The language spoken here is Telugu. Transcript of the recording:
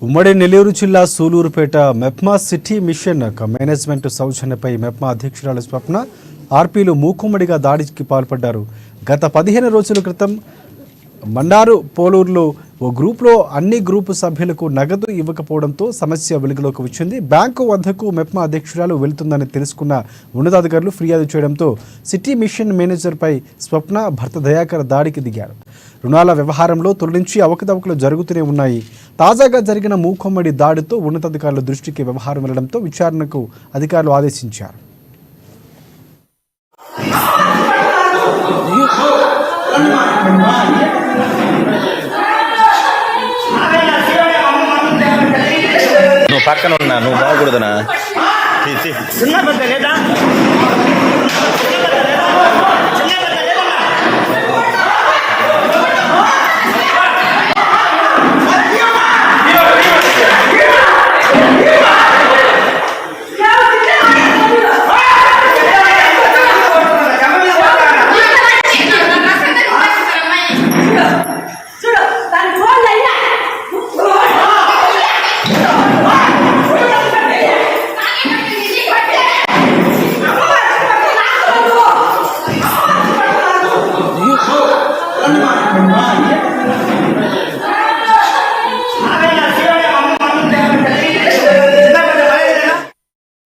ఉమ్మడి నెల్లూరు జిల్లా Sullurpeta MEPMA city mission management సౌజన్యపై మెప్మా అధ్యక్షురాలు స్వప్న ఆర్పీలు మూకుమ్మడిగా దాడికి పాల్పడ్డారు. గత 15 రోజుల క్రితం మండారు పోలూరులో ఓ గ్రూప్లో అన్ని గ్రూపు సభ్యులకు నగదు ఇవ్వకపోవడంతో సమస్య వెలుగులోకి వచ్చింది. బ్యాంకు వద్దకు మెప్మా అధ్యక్షురాలు వెళుతుందని తెలుసుకున్న ఉన్నతాధికారులు ఫిర్యాదు చేయడంతో సిటీ మిషన్ మేనేజర్పై స్వప్న భర్త దయాకర్ దాడికి దిగారు. రుణాల వ్యవహారంలో తొలి నుంచి అవకతవకలు జరుగుతూనే ఉన్నాయి. తాజాగా జరిగిన మూకుమ్మడి దాడితో ఉన్నతాధికారుల దృష్టికి వ్యవహారం వెళ్లడంతో విచారణకు అధికారులు ఆదేశించారు. నువ్వు పక్కన ఉన్నా నువ్వు బాగకూడదునా